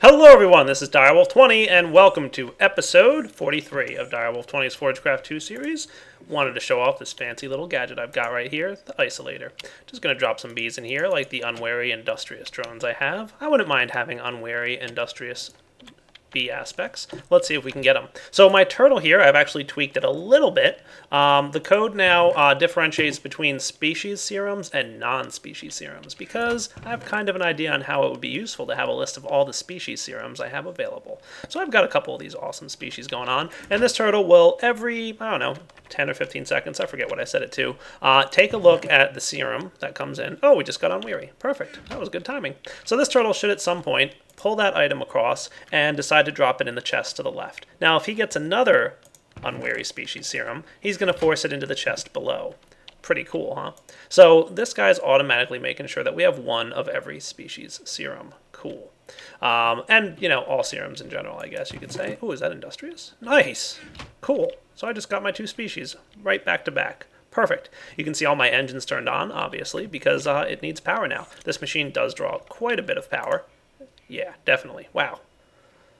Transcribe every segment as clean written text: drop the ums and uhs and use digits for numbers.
Hello everyone, this is Direwolf20 and welcome to episode 43 of Direwolf20's Forgecraft2 series. Wanted to show off this fancy little gadget I've got right here, the isolator. Just going to drop some bees in here like the unwary industrious drones I have. I wouldn't mind having unwary industrious bee aspects. Let's see if we can get them. So my turtle here, I've actually tweaked it a little bit. The code now differentiates between species serums and non-species serums because I have kind of an idea on how it would be useful to have a list of all the species serums I have available. So I've got a couple of these awesome species going on, and this turtle will every, I don't know, 10 or 15 seconds, I forget what I set it to, take a look at the serum that comes in. Oh, we just got unweary. Perfect. That was good timing. So this turtle should at some point pull that item across and decide to drop it in the chest to the left. Now, if he gets another unwary species serum, he's going to force it into the chest below. Pretty cool, huh? So this guy's automatically making sure that we have one of every species serum. Cool. And, you know, all serums in general, I guess you could say. Oh, is that industrious? Nice. Cool. So I just got my two species right back to back. Perfect. You can see all my engines turned on, obviously, because it needs power now. This machine does draw quite a bit of power. Yeah, definitely. Wow.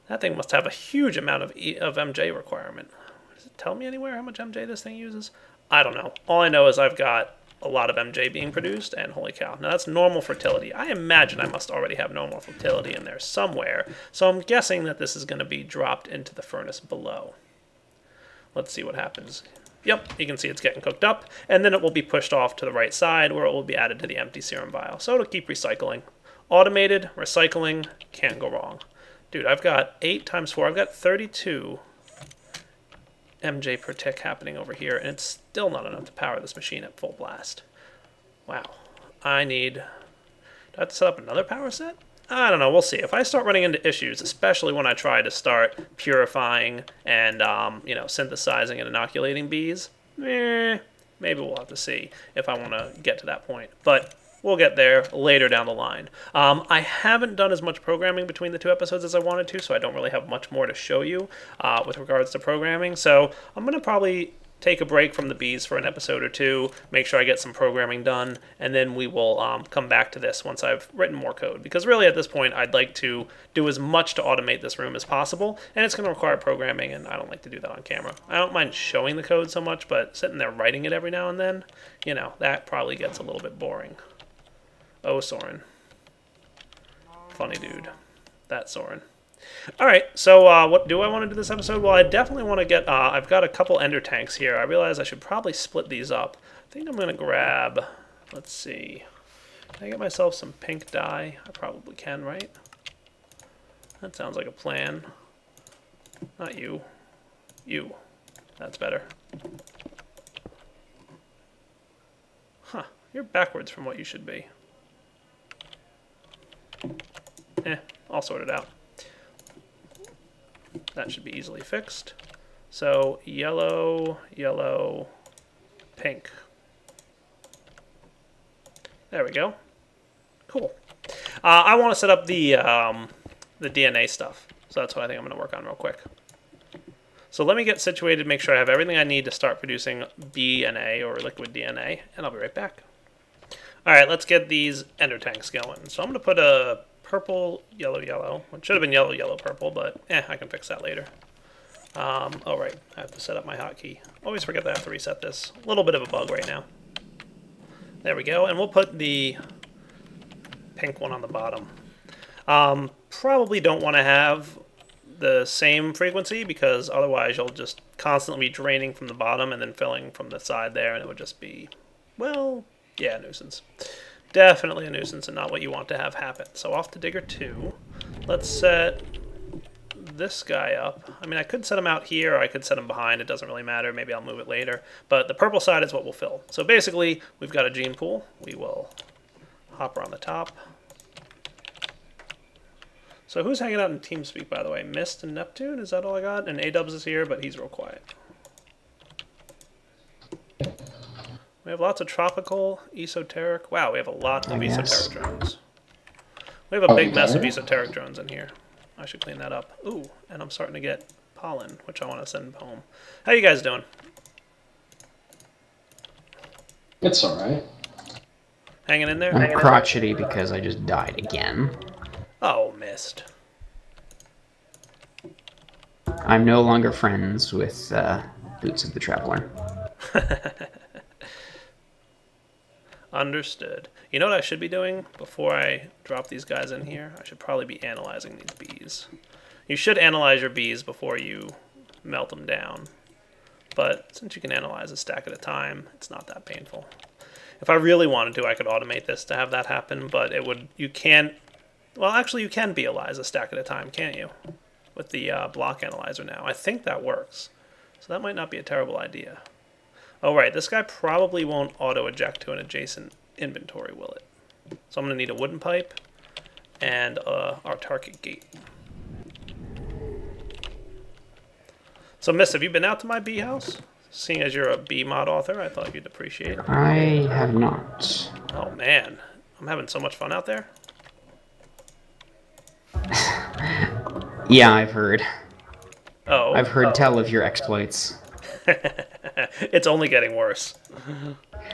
That thing must have a huge amount of MJ requirement. Does it tell me anywhere how much MJ this thing uses? I don't know. All I know is I've got a lot of MJ being produced, and holy cow. Now that's normal fertility. I imagine I must already have normal fertility in there somewhere, so I'm guessing that this is going to be dropped into the furnace below. Let's see what happens. Yep, you can see it's getting cooked up, and then it will be pushed off to the right side where it will be added to the empty serum vial. So it'll keep recycling. Automated, recycling, can't go wrong. Dude, I've got 8 times 4. I've got 32 MJ per tick happening over here, and it's still not enough to power this machine at full blast. Wow. Do I have to set up another power set? I don't know. We'll see. If I start running into issues, especially when I try to start purifying and, you know, synthesizing and inoculating bees, maybe we'll have to see if I want to get to that point. But we'll get there later down the line. I haven't done as much programming between the two episodes as I wanted to, so I don't really have much more to show you with regards to programming. So I'm going to probably take a break from the bees for an episode or two, make sure I get some programming done, and then we will come back to this once I've written more code. Because really at this point, I'd like to do as much to automate this room as possible, and it's going to require programming, and I don't like to do that on camera. I don't mind showing the code so much, but sitting there writing it every now and then, you know, that probably gets a little bit boring. Oh, Soren. Funny dude. That Soren. Alright, so what do I want to do this episode? Well, I definitely want to get, I've got a couple ender tanks here. I realize I should probably split these up. I think I'm going to grab, let's see. Can I get myself some pink dye? I probably can, right? That sounds like a plan. Not you. You. That's better. Huh. You're backwards from what you should be. I'll sort it out. That should be easily fixed. So yellow, yellow, pink. There we go. Cool. I want to set up the DNA stuff. So that's what I think I'm going to work on real quick. So let me get situated, make sure I have everything I need to start producing DNA or liquid DNA, and I'll be right back. Alright, let's get these ender tanks going. So I'm going to put a purple, yellow, yellow. It should have been yellow, yellow, purple, but I can fix that later. Oh, right. I have to set up my hotkey. Always forget that I have to reset this. A little bit of a bug right now. There we go. And we'll put the pink one on the bottom. Probably don't want to have the same frequency because otherwise you'll just constantly be draining from the bottom and then filling from the side there, and it would just be, well, yeah, a nuisance. Definitely a nuisance and not what you want to have happen. So off to Digger 2. Let's set this guy up. I mean, I could set him out here or I could set him behind. It doesn't really matter. Maybe I'll move it later. But the purple side is what we'll fill. So basically, we've got a gene pool. We will hop her on the top. So who's hanging out in TeamSpeak, by the way? Mist and Neptune? Is that all I got? And A-Dubs is here, but he's real quiet. We have lots of tropical, esoteric. Wow, we have a lot of esoteric drones. We have a big mess of esoteric drones in here. I should clean that up. Ooh, and I'm starting to get pollen, which I want to send home. How you guys doing? It's alright. Hanging in there? I'm crotchety because I just died again. Oh, missed. I'm no longer friends with Boots of the Traveler. Understood. You know what I should be doing before I drop these guys in here? I should probably be analyzing these bees. You should analyze your bees before you melt them down. But since you can analyze a stack at a time, it's not that painful. If I really wanted to, I could automate this to have that happen, but it would, you can't, well, actually you can BLize a stack at a time, can't you? With the block analyzer now. I think that works. So that might not be a terrible idea. Oh right, this guy probably won't auto-eject to an adjacent inventory, will it? So I'm going to need a wooden pipe and our target gate. So Miss, have you been out to my bee house? Seeing as you're a bee mod author, I thought you'd appreciate it. I have not. Oh man, I'm having so much fun out there. Yeah, I've heard. Oh. I've heard tell of your exploits. It's only getting worse.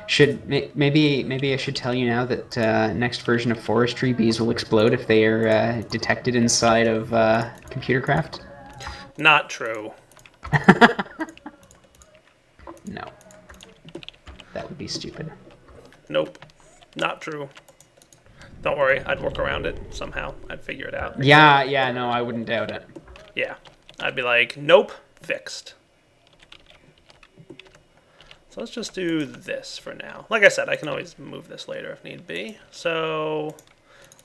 Maybe I should tell you now that next version of forestry, bees will explode if they are detected inside of Computercraft? Not true. No. That would be stupid. Nope. Not true. Don't worry, I'd work around it somehow. I'd figure it out. Yeah, no, I wouldn't doubt it. Yeah. I'd be like, nope, fixed. So let's just do this for now. Like I said, I can always move this later if need be. So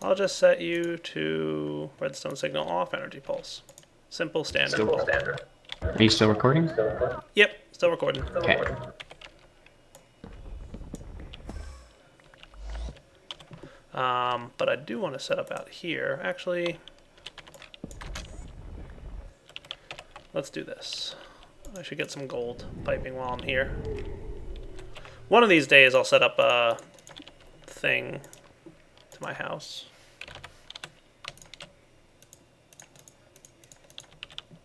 I'll just set you to redstone signal off, energy pulse. Simple standard. Simple standard. Are you still recording? Yep, still recording. Okay. But I do want to set up out here. Actually, let's do this. I should get some gold piping while I'm here. One of these days I'll set up a thing to my house.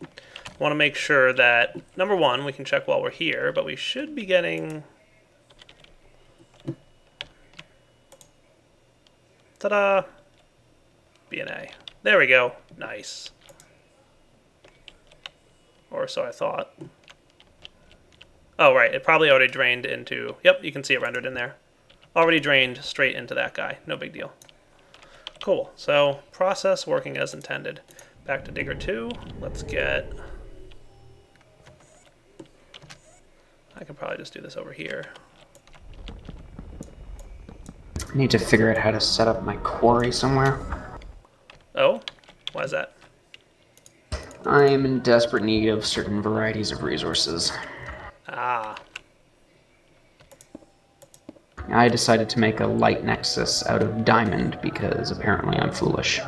I want to make sure that, number one, we can check while we're here, but we should be getting... Ta-da! B&A. There we go. Nice. Or so I thought. Oh, right. It probably already drained into... Yep, you can see it rendered in there. Already drained straight into that guy. No big deal. Cool. So, process working as intended. Back to Digger 2. Let's get... I can probably just do this over here. I need to figure out how to set up my quarry somewhere. Oh? Why is that? I am in desperate need of certain varieties of resources. Ah. I decided to make a light nexus out of diamond because apparently I'm foolish.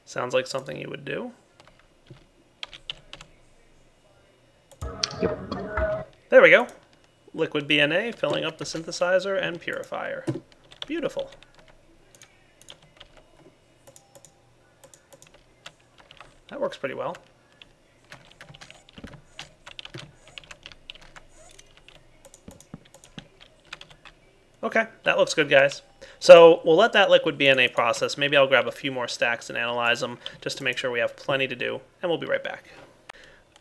Sounds like something you would do. Yep. There we go. Liquid BNA filling up the synthesizer and purifier. Beautiful. That works pretty well. Okay, that looks good, guys. So we'll let that liquid BNA process. Maybe I'll grab a few more stacks and analyze them just to make sure we have plenty to do, and we'll be right back.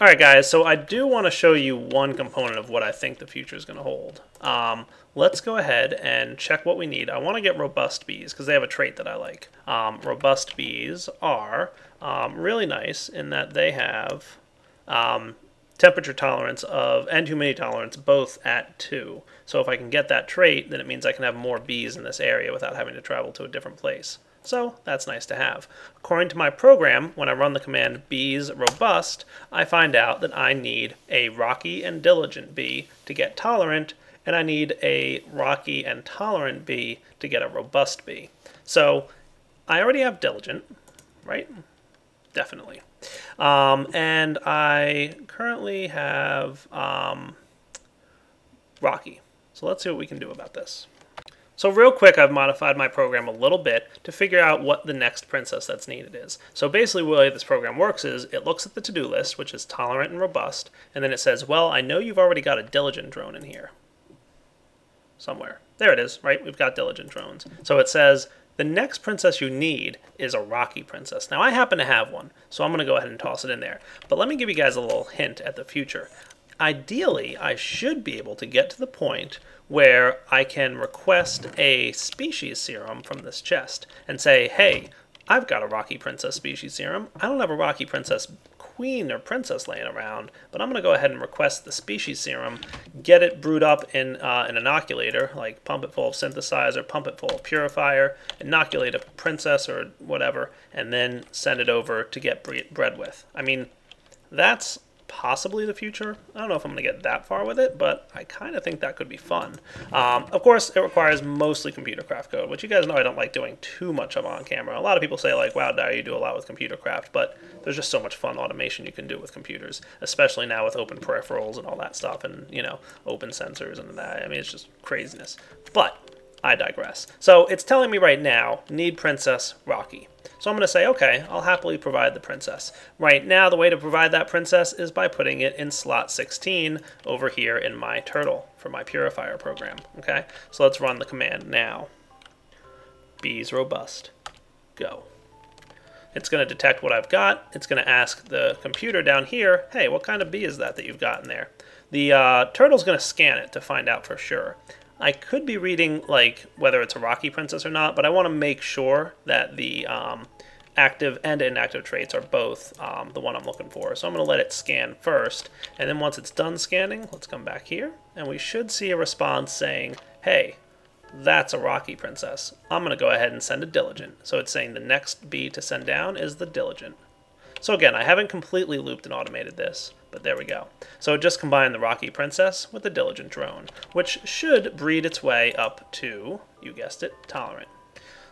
Alright guys, so I do want to show you one component of what I think the future is going to hold. Let's go ahead and check what we need. I want to get robust bees because they have a trait that I like. Robust bees are really nice in that they have temperature tolerance and humidity tolerance both at 2. So if I can get that trait, then it means I can have more bees in this area without having to travel to a different place. So that's nice to have. According to my program, when I run the command bees robust, I find out that I need a rocky and diligent bee to get tolerant, and I need a rocky and tolerant bee to get a robust bee. So I already have diligent, right? Definitely. And I currently have rocky. So let's see what we can do about this. So real quick, I've modified my program a little bit to figure out what the next princess that's needed is. So basically the way this program works is it looks at the to-do list, which is tolerant and robust, and then it says, well, I know you've already got a diligent drone in here. Somewhere. There it is, right? We've got diligent drones. So it says, The next princess you need is a Rocky princess. Now, I happen to have one, so I'm going to go ahead and toss it in there. But let me give you guys a little hint at the future. Ideally, I should be able to get to the point where I can request a species serum from this chest and say, hey, I've got a Rocky Princess species serum. I don't have a Rocky Princess queen or princess laying around, but I'm going to go ahead and request the species serum, get it brewed up in an inoculator, like pump it full of synthesizer, pump it full of purifier, inoculate a princess or whatever, and then send it over to get bred with. I mean, that's possibly the future. I don't know if I'm going to get that far with it, but I kind of think that could be fun. Of course, it requires mostly computer craft code, which you guys know I don't like doing too much of on camera. A lot of people say, like, wow, Dyer, you do a lot with computer craft, but there's just so much fun automation you can do with computers, especially now with open peripherals and all that stuff and, you know, open sensors and that. I mean, it's just craziness. But I digress. So it's telling me right now, need Princess Rocky. So I'm going to say, okay, I'll happily provide the princess. Right now, the way to provide that princess is by putting it in slot 16 over here in my turtle for my purifier program. Okay, so let's run the command now. Bees robust. Go. It's going to detect what I've got. It's going to ask the computer down here, hey, what kind of bee is that you've got in there? The turtle's going to scan it to find out for sure. I could be reading, like, whether it's a Rocky Princess or not, but I want to make sure that the active and inactive traits are both the one I'm looking for. So I'm going to let it scan first, and then once it's done scanning, let's come back here, and we should see a response saying, hey, that's a Rocky Princess. I'm going to go ahead and send a Diligent. So it's saying the next bee to send down is the Diligent. So again, I haven't completely looped and automated this, but there we go. So it just combined the Rocky Princess with the Diligent drone, which should breed its way up to, you guessed it, Tolerant.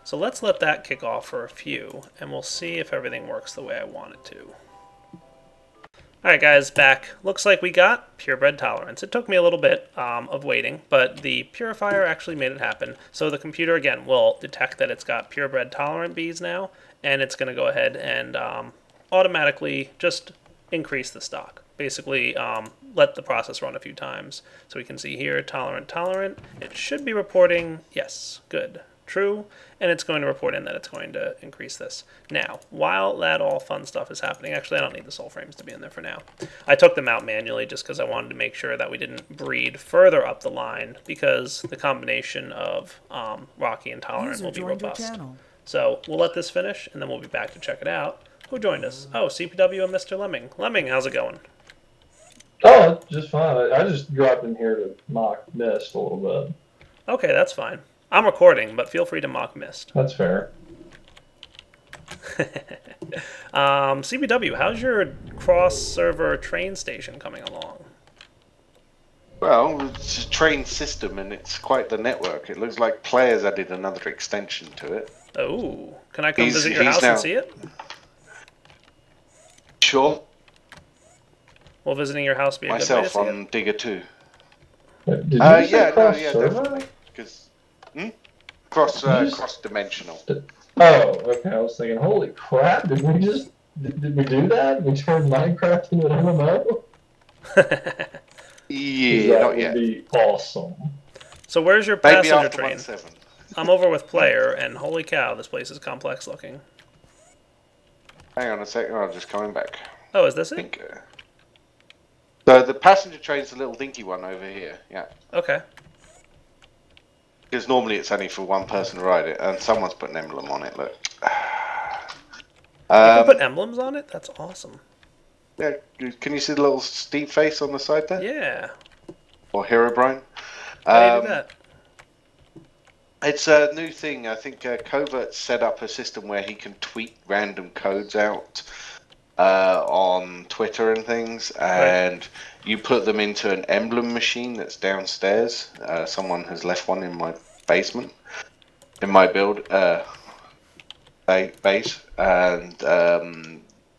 So let's let that kick off for a few, and we'll see if everything works the way I want it to. Alright guys, back. Looks like we got purebred tolerance. It took me a little bit of waiting, but the purifier actually made it happen. So the computer, again, will detect that it's got purebred tolerant bees now, and it's going to go ahead and automatically just increase the stock. Basically, let the process run a few times. So we can see here, tolerant, tolerant. It should be reporting, yes, good, true, and it's going to report in that it's going to increase this. Now, while that all fun stuff is happening, actually I don't need the soul frames to be in there for now. I took them out manually just because I wanted to make sure that we didn't breed further up the line, because the combination of Rocky and Tolerant will be robust. So we'll let this finish, and then we'll be back to check it out. Who joined us? Oh, CPW and Mr. Lemming. Lemming, how's it going? Oh, just fine. I just dropped in here to mock Mist a little bit. Okay, that's fine. I'm recording, but feel free to mock Mist. That's fair. CPW, how's your cross-server train station coming along? Well, it's a train system, and it's quite the network. It looks like players added another extension to it. Oh, can I come visit your house and see it? Sure. Will visiting your house be a Myself good way to see on it? Digger 2. Did you say yeah, cross-server? definitely. Because cross-dimensional. Oh, okay. I was thinking, holy crap! Did we do that? We turned Minecraft into an MMO? Yeah, not That would yet. be awesome. So where's your Maybe passenger after train? 1.7. I'm over with player, and holy cow, this place is complex looking. Hang on a second, I'm just coming back. Oh, is this I it? think, so the passenger train's the little dinky one over here, yeah. Okay. Because normally it's only for one person to ride it, and someone's put an emblem on it, look. You can put emblems on it? That's awesome. Yeah, can you see the little Steve face on the side there? Yeah. Or Herobrine? How do you do that? It's a new thing. I think Covert set up a system where he can tweet random codes out on Twitter and things, and you put them into an emblem machine that's downstairs. Someone has left one in my basement, in my build base, and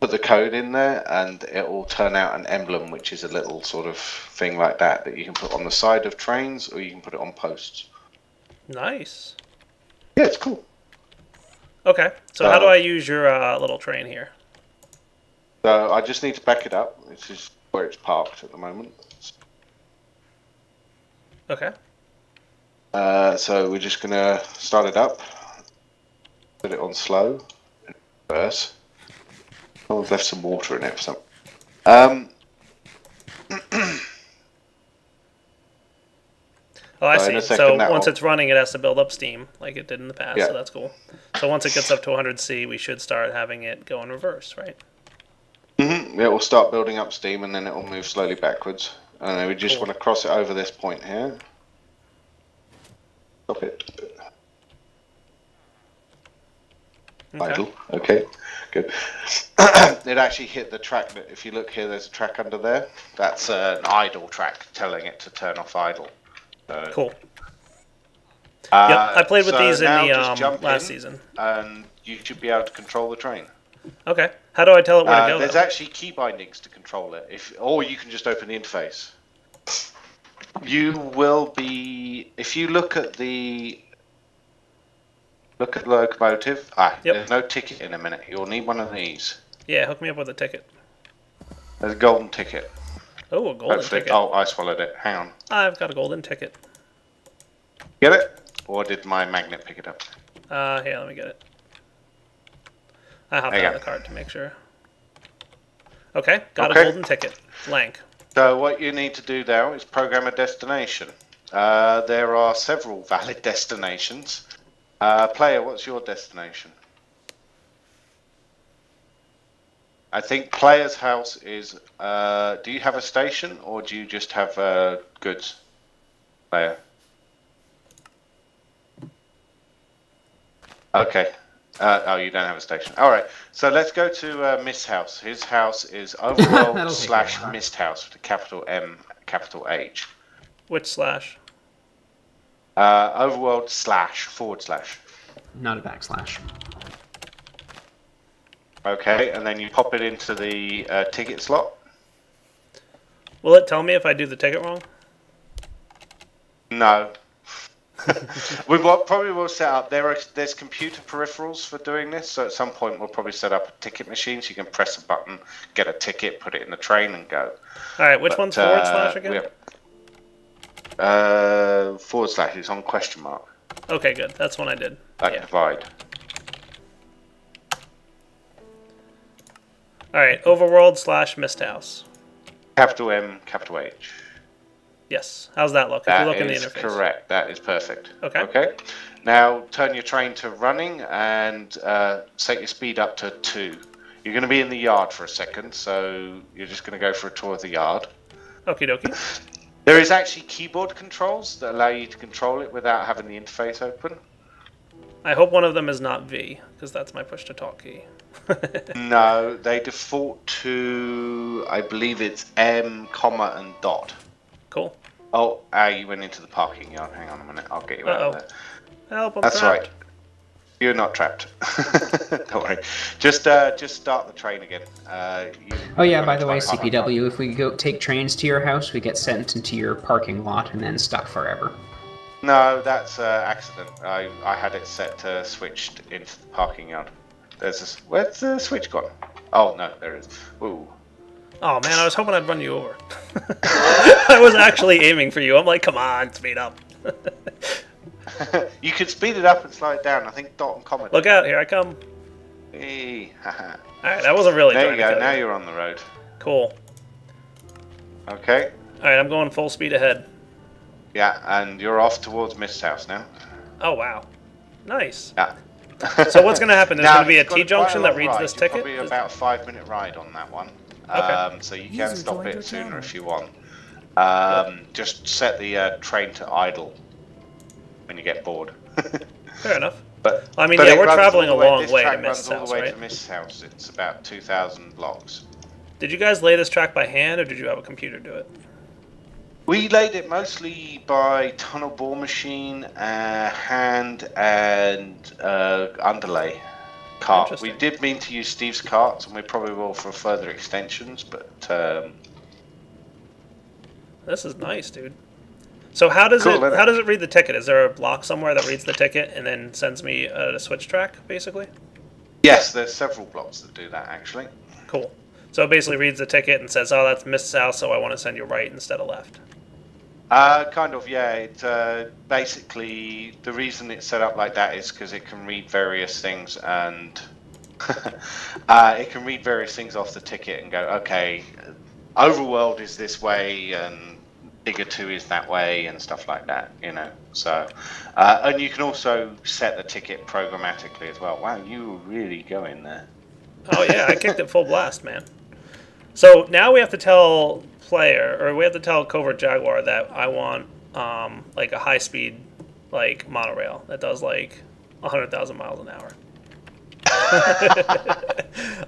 put the code in there, and it will turn out an emblem, which is a little sort of thing like that you can put on the side of trains, or you can put it on posts. Nice. Yeah, it's cool. Okay, so how do I use your little train here? So I just need to back it up. This is where it's parked at the moment. Okay. So we're just going to start it up. Put it on slow. Reverse. Oh, I've left some water in it for some. Oh, I in see. a second So that once will- it's running, it has to build up steam, like it did in the past, Yeah. so that's cool. So once it gets up to 100C, we should start having it go in reverse, right? It will start building up steam and then it will move slowly backwards. And then we just Cool. want to cross it over this point here. Stop it. Okay. Idle. Okay, good. It actually hit the track. If you look here, there's a track under there. That's an idle track telling it to turn off idle. So, Cool. Yep, I played with so these in now the just jump last in season. And you should be able to control the train. Okay. How do I tell it where to go? There's though? actually key bindings to control it. Or you can just open the interface. You will be, if you look at the locomotive. Yep. There's no ticket in a minute. You'll need one of these. Yeah, hook me up with a ticket. There's a golden ticket. Oh, a golden Hopefully, ticket. oh, I swallowed it. Hang on. I've got a golden ticket. Get it? Or did my magnet pick it up? Here, let me get it. I hopped There you on go. the card to make sure. Okay, got Okay. a golden ticket. Blank. So what you need to do now is program a destination. There are several valid destinations. Player, what's your destination? I think player's house is... do you have a station or do you just have goods? Player. Okay. Oh, you don't have a station. All right. So let's go to Mist House. His house is That'll Overworld take a / while. Mist House with a capital M, capital H. Which slash? Overworld / Not a backslash. Okay, and then you pop it into the ticket slot. Will it tell me if I do the ticket wrong? No. Probably will set up. There's computer peripherals for doing this. So at some point we'll probably set up a ticket machine so you can press a button, get a ticket, put it in the train, and go. All right, which But, one's forward slash again? / is on question mark. Okay, good. That's one I did. Like Yeah. divide. All right, Overworld / Mist House. Capital M, capital H. Yes. How's that look? If you That look in the is interface. correct. That is perfect. Okay. Okay. Now turn your train to running and set your speed up to 2. You're going to be in the yard for a second, so you're just going to go for a tour of the yard. Okie dokie. There is actually keyboard controls that allow you to control it without having the interface open. I hope one of them is not V, because that's my push to talk key. No, they default to, I believe it's M, comma, and dot. Cool. Oh, you went into the parking yard. Hang on a minute. I'll get you out of there. Help, I'm That's trapped. right. You're not trapped. Don't worry. Just start the train again. Oh yeah, by the way, CPW, if we go take trains to your house, we get sent into your parking lot and then stuck forever. No, that's accident. I had it set to switched into the parking yard. Where's the switch gone? Oh no, there it is. Ooh. Oh man, I was hoping I'd run you over. I was actually aiming for you. I'm like, come on, speed up. You could speed it up and slow it down. I think dot and comma. Look out, here I come. Hey, haha. Alright, I wasn't really There trying you to go. kill Now you. you're on the road. Cool. Okay. Alright, I'm going full speed ahead. Yeah, and you're off towards Mist House now. Oh wow. Nice. Yeah. So what's going to happen? There's Now, going to be a it's got T-junction quite a that long reads ride. this You're ticket? Probably about a 5-minute ride on that one. Okay. So you can User stop joined it your sooner channel. if you want. Just set the train to idle when you get bored. Fair enough. But I mean, but yeah, it we're runs traveling all a the long this way to track Mist's runs all house, the way right? to Mist's house. It's about 2,000 blocks. Did you guys lay this track by hand, or did you have a computer do it? We laid it mostly by tunnel bore machine, hand, and underlay cart. We Interesting. did mean to use Steve's carts, and we probably will for further extensions, but This is nice, dude. So how does Cool, it isn't it? how does it read the ticket? Is there a block somewhere that reads the ticket and then sends me a switch track, basically? yes, there's several blocks that do that actually. Cool. So it basically reads the ticket and says, "Oh, that's Mist's house, so I want to send you right instead of left." Kind of, yeah. It basically the reason it's set up like that is because it can read various things and it can read various things off the ticket and go, okay, overworld is this way and Digger 2 is that way and stuff like that, you know. So, and you can also set the ticket programmatically as well. Wow, you were really going there. Oh yeah, I kicked it full blast, man. So now we have to tell player, or we have to tell Covert Jaguar that I want like a high speed like monorail that does like 100,000 miles an hour.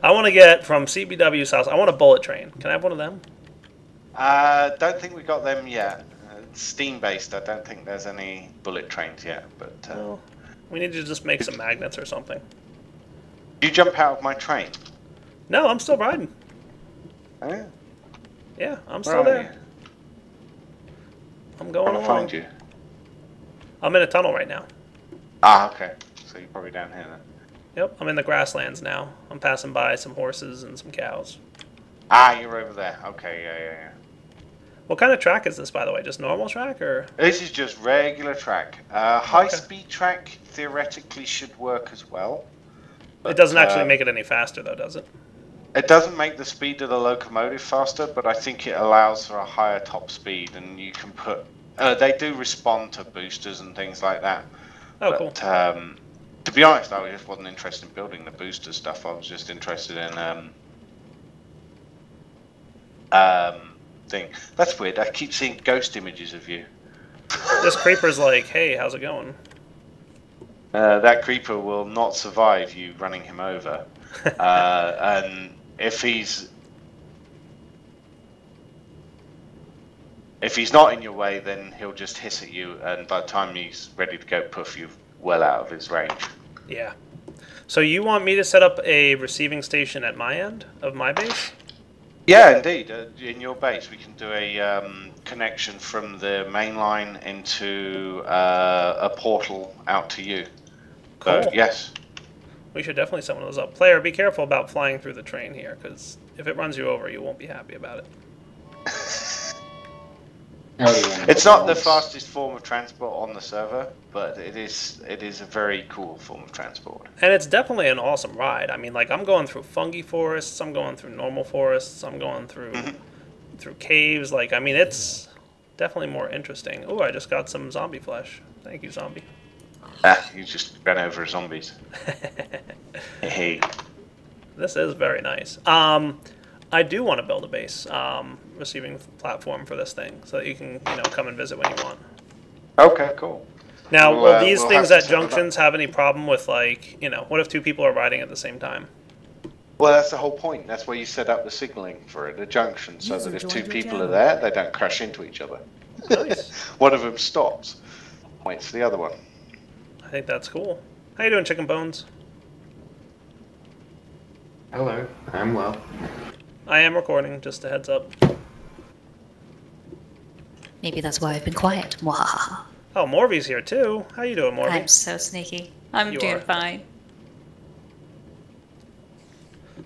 I want to get from CPW's house. I want a bullet train. Can I have one of them? Don't think we got them yet. Steam based. I don't think there's any bullet trains yet. But Well, we need to just make some magnets or something. you jump out of my train. No, I'm still riding. Oh, yeah. Yeah, I'm Where still are there. you? I'm going I'll along. find you. I'm in a tunnel right now. Ah, okay. So you're probably down here then. Yep, I'm in the grasslands now. I'm passing by some horses and some cows. Ah, you're over there. Okay, yeah. What kind of track is this, by the way? Just normal track, or? This is just regular track. High-speed track theoretically should work as well. It doesn't actually make it any faster, though, does it? It doesn't make the speed of the locomotive faster, but I think it allows for a higher top speed, and you can put... they do respond to boosters and things like that. Oh, but, cool. To be honest, I just wasn't interested in building the booster stuff. I was just interested in... thing. That's weird. I keep seeing ghost images of you. This creeper's like, hey, how's it going? That creeper will not survive you running him over. And if he's not in your way, then he'll just hiss at you, and by the time he's ready to go poof, you're well out of his range. Yeah. So you want me to set up a receiving station at my end of my base? Yeah, indeed. In your base, we can do a connection from the main line into a portal out to you. Cool. So, yes. We should definitely set one of those up. Player, be careful about flying through the train here, because if it runs you over, you won't be happy about it. It's not the fastest form of transport on the server, but it is a very cool form of transport. And it's definitely an awesome ride. I mean, like, I'm going through fungi forests, I'm going through normal forests, I'm going through through caves. Like, I mean, it's definitely more interesting. Oh, I just got some zombie flesh. Thank you, zombie. Ah, you just ran over zombies. Hey. This is very nice. I do want to build a base receiving platform for this thing, so that you can, come and visit when you want. Okay, cool. Now, will these we'll things have at to set it up. junctions have any problem with, like, what if two people are riding at the same time? Well, that's the whole point. That's why you set up the signaling for the junction, so that if two people are there, they don't crash into each other. Nice. One of them stops, waits for the other one. I think that's cool. How you doing, Chicken Bones? Hello, I'm well. I am recording, just a heads up. Maybe that's why I've been quiet. Mwahaha. Oh, Morvy's here too. How you doing, Morvy? I'm so sneaky. I'm You doing are. fine.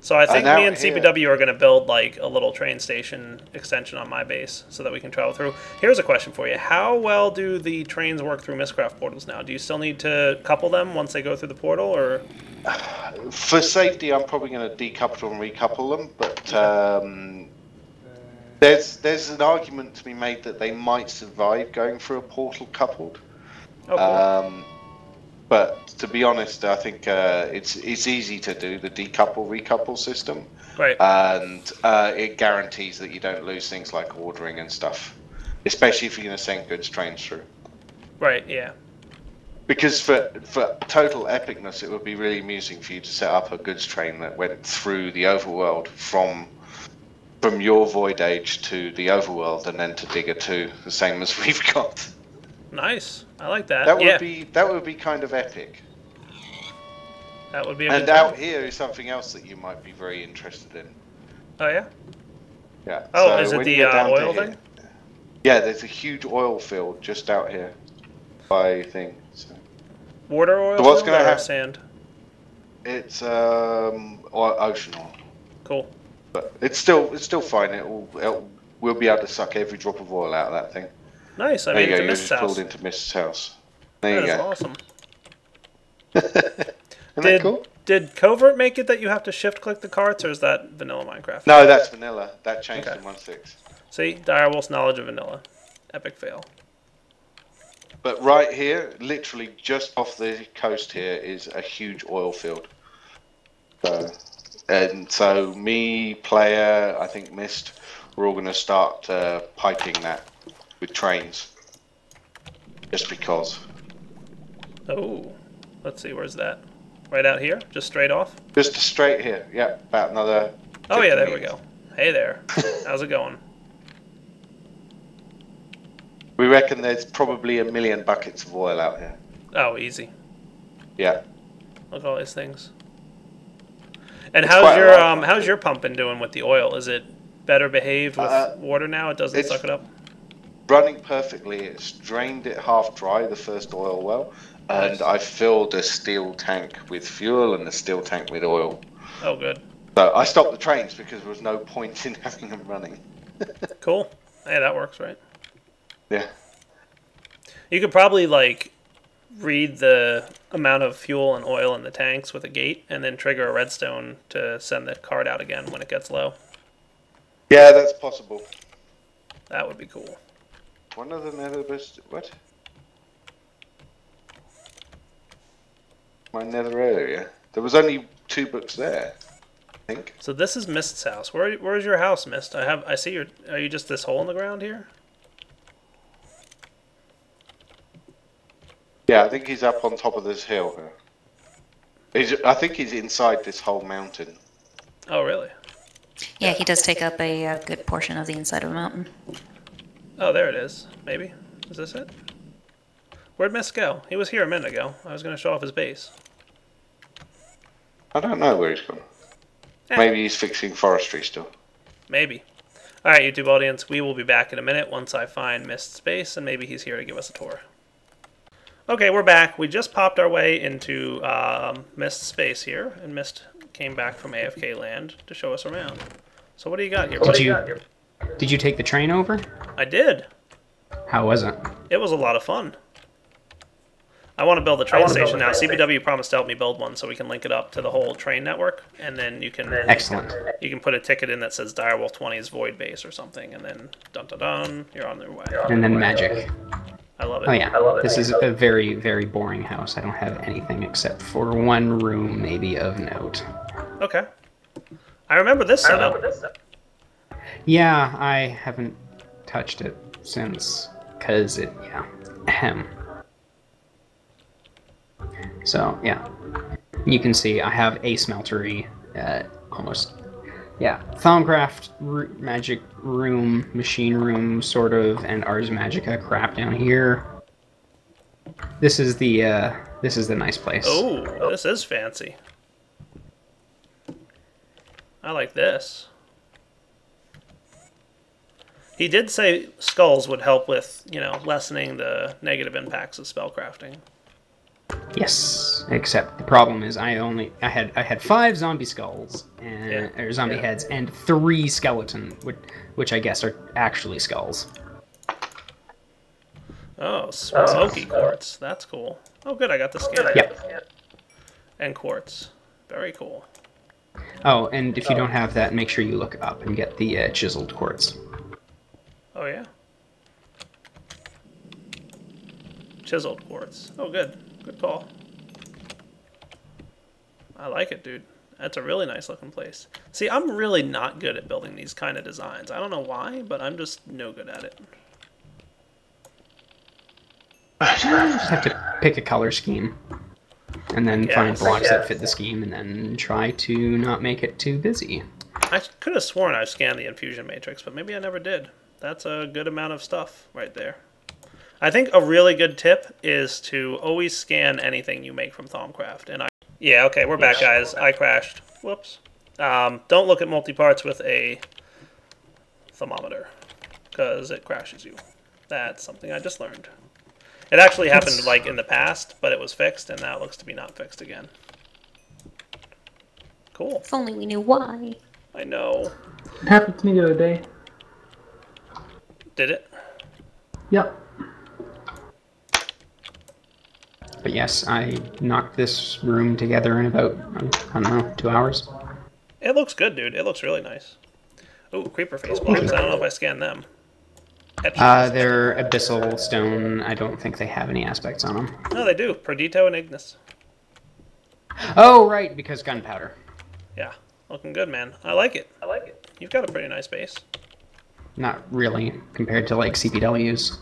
So I think now me and here- CPW are going to build like a little train station extension on my base so that we can travel through. Here's a question for you. How well do the trains work through Mistcraft portals now? Do you still need to couple them once they go through the portal, or? For safety, I'm probably going to decouple and recouple them, but there's an argument to be made that they might survive going through a portal coupled. Oh, cool. But to be honest, I think it's easy to do the decouple recouple system, Right. and it guarantees that you don't lose things like ordering and stuff, especially if you're going to send goods trains through. Right, yeah. Because for total epicness, it would be really amusing for you to set up a goods train that went through the overworld from your void age to the overworld and then to Digger 2, the same as we've got. Nice. I like that. That yeah. would be kind of epic. That would be a And good time. out here is something else that you might be very interested in. Oh, yeah? Yeah. Oh, so is it when the you get down to oil here- thing? Yeah, there's a huge oil field just out here by thing. So Water oil So what's field gonna or hap- sand? it's ocean oil. Cool. But it's still fine. We'll be able to suck every drop of oil out of that thing. Nice. I There made you it go. to You Mist's just house. crawled into Mist's house. There That you is go. awesome. Isn't that cool? Did Covert make it that you have to shift click the carts, or is that vanilla Minecraft? No, that's vanilla. That changed Okay. in 1.6. See, Direwolf's knowledge of vanilla. Epic fail. But right here, literally just off the coast here, is a huge oil field. So me, player, I think Mist, we're all going to start piping that with trains. Just because. Oh, let's see, where's that? Right out here? Just straight off? Just straight here. Yeah, about another. Oh yeah, 50 there we meters. go. Hey there. How's it going? We reckon there's probably 1 million buckets of oil out here. Oh, easy. Yeah. Look at all these things. And It's how's quite a your lot of how's your pump been doing with the oil? Is it better behaved with water now? It doesn't it's- suck it up? Running perfectly. It's drained it half dry, the first oil well. And Nice. I filled a steel tank with fuel and a steel tank with oil. Oh, good. So I stopped the trains because there was no point in having them running. Cool. Hey, that works, right? Yeah. You could probably, like, read the amount of fuel and oil in the tanks with a gate and then trigger a redstone to send the cart out again when it gets low. Yeah, that's possible. That would be cool. One of the nether best. What? My nether area. There was only 2 books there, I think. So this is Mist's house. Where's your house, Mist? I see your. Are you just this hole in the ground here? Yeah, I think he's up on top of this hill here. I think he's inside this whole mountain. Oh, really? Yeah, he does take up a good portion of the inside of the mountain. Oh, there it is. Maybe. Is this it? Where'd Mist go? He was here a minute ago. I was going to show off his base. I don't know where he's gone. Eh. Maybe he's fixing forestry still. Maybe. Alright, YouTube audience, we will be back in a minute once I find Mist's base, and maybe he's here to give us a tour. Okay, we're back. We just popped our way into Mist's space here, and Mist came back from AFK land to show us around. So what do you got here? Did you take the train over? I did. How was it? It was a lot of fun. I want to build a train station now. CPW promised to help me build one so we can link it up to the whole train network, and then you can put a ticket in that says Direwolf 20's Void Base or something, and then dun dun dun, you're on their way. And then magic. I love it. Oh yeah, this is a very, very boring house. I don't have anything except for one room, maybe of note. Okay. I remember this setup. Yeah, I haven't touched it since, cause it, yeah, ahem. So yeah, you can see I have a smeltery, almost, yeah, Thaumcraft magic room, machine room, sort of, and Ars Magica crap down here. This is the nice place. Oh, this is fancy. I like this. He did say skulls would help with, you know, lessening the negative impacts of spellcrafting. Yes, except the problem is I had 5 zombie skulls and or zombie heads and 3 skeleton, which I guess are actually skulls. Oh, smoky quartz. That's cool. Oh, good. I got the skin. Yep. And quartz. Very cool. Oh, and if you don't have that, make sure you look up and get the chiseled quartz. Oh, yeah. Chiseled quartz. Oh, good. Good call. I like it, dude. That's a really nice looking place. See, I'm really not good at building these kind of designs. I don't know why, but I'm just no good at it. You just have to pick a color scheme. And then find blocks that fit the scheme, and then try to not make it too busy. I could have sworn I scanned the infusion matrix, but maybe I never did. That's a good amount of stuff right there. I think a really good tip is to always scan anything you make from Thaumcraft. And yeah, okay, we're back, guys. I crashed. Whoops. Don't look at multi-parts with a thermometer, because it crashes you. That's something I just learned. It actually happened like in the past, but it was fixed, and now it looks to be not fixed again. Cool. If only we knew why. I know. It happened to me the other day. Did it? Yep. But yes, I knocked this room together in about, I don't know, 2 hours. It looks good, dude. It looks really nice. Ooh, creeper face blocks. I don't know if I scanned them. They're abyssal stone. I don't think they have any aspects on them. No, they do. Perdito and Ignis. Oh, right, because gunpowder. Yeah, looking good, man. I like it. I like it. You've got a pretty nice base. Not really, compared to, like, CPW's.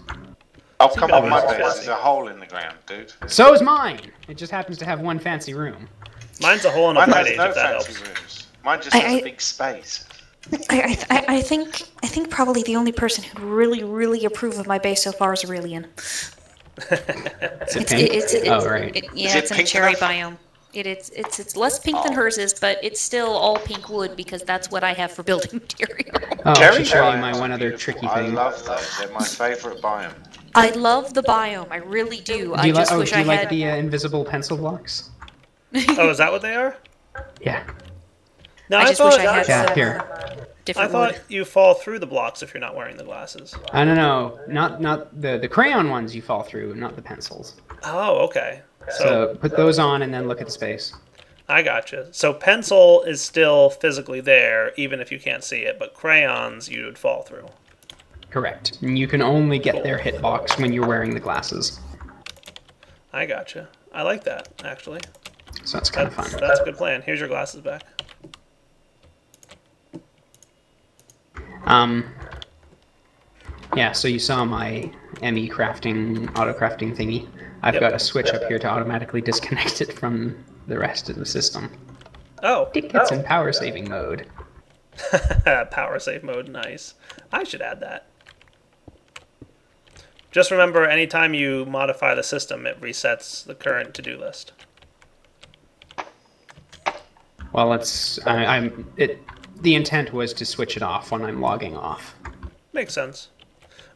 Oh, come on, my CPW is base. fancy. There's a hole in the ground, dude. So is mine! It just happens to have one fancy room. Mine's a hole in a Mine bright has age, no if that fancy helps. rooms. Mine just has a big space. I think probably the only person who'd really approve of my base so far is Aurelian. Is it pink? Oh, right. Yeah, Is it it's in a pink cherry enough? biome. It's less pink than hers is, but it's still all pink wood because that's what I have for building material. Oh, I Cherry should show you biomes my are one other beautiful. tricky I thing. love those. They're my favourite biome. I love the biome. I really do. I just wish do you I like had. the invisible pencil blocks? Oh, is that what they are? Yeah. No, I just wish I had Yeah, some here. I different thought wood. you fall through the blocks if you're not wearing the glasses. No, not the crayon ones you fall through, not the pencils. Oh, okay. So put those on and then look at the space. I gotcha. So pencil is still physically there, even if you can't see it, but crayons you would fall through. Correct. And you can only get their hitbox when you're wearing the glasses. I gotcha. I like that, actually. So that's kind of fun. That's a good plan. Here's your glasses back. Yeah, so you saw my ME crafting, auto crafting thingy. I've got a switch up here to automatically disconnect it from the rest of the system. Oh. It's in power saving mode. Power save mode, nice. I should add that. Just remember, anytime you modify the system, it resets the current to-do list. Well, the intent was to switch it off when I'm logging off. Makes sense.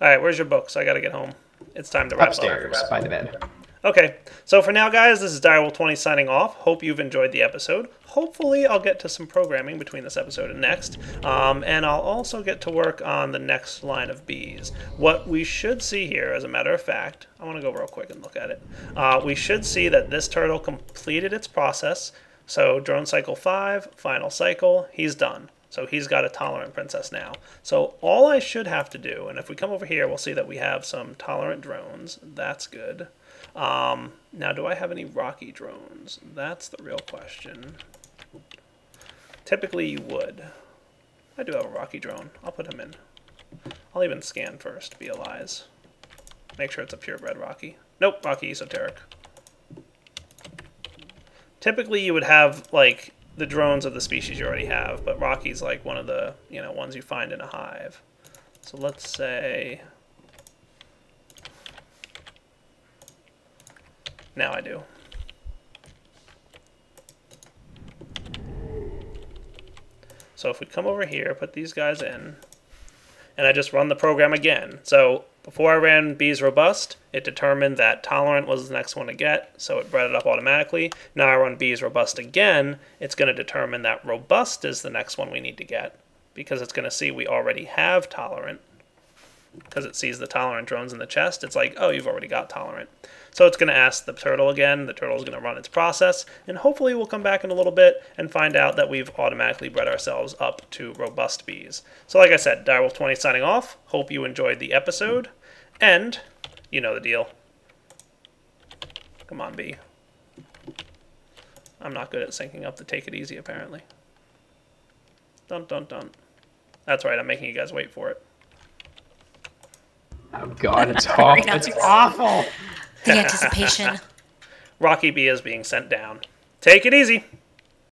Alright, where's your books? I gotta get home. It's time to wrap Upstairs, by the bed. Okay, so for now, guys, this is Direwolf20 signing off. Hope you've enjoyed the episode. Hopefully, I'll get to some programming between this episode and next. And I'll also get to work on the next line of bees. What we should see here, as a matter of fact, I want to go real quick and look at it. We should see that this turtle completed its process. So, drone cycle 5, final cycle, he's done. So he's got a tolerant princess now. So all I should have to do, and if we come over here, we'll see that we have some tolerant drones. That's good. Now, do I have any rocky drones? That's the real question. Typically, you would. I do have a rocky drone. I'll put him in. I'll even scan first, be Elias. Make sure it's a purebred rocky. Nope, rocky esoteric. Typically, you would have, like, the drones of the species you already have, but rocky's like one of the, ones you find in a hive. So let's say... Now I do. So if we come over here, put these guys in, and I just run the program again. So before I ran Bees Robust, it determined that Tolerant was the next one to get, so it bred it up automatically. Now I run Bees Robust again, it's going to determine that Robust is the next one we need to get, because it's going to see we already have Tolerant. Because it sees the Tolerant drones in the chest, it's like, oh, you've already got Tolerant. So it's going to ask the turtle again, the turtle's going to run its process, and hopefully we'll come back in a little bit and find out that we've automatically bred ourselves up to robust bees. So like I said, Direwolf20 signing off, hope you enjoyed the episode, and you know the deal. Come on, bee. I'm not good at syncing up the take it easy, apparently. Dun dun dun. That's right, I'm making you guys wait for it. Oh god, it's awful. It's awful. The anticipation. Rocky Bee is being sent down. Take it easy.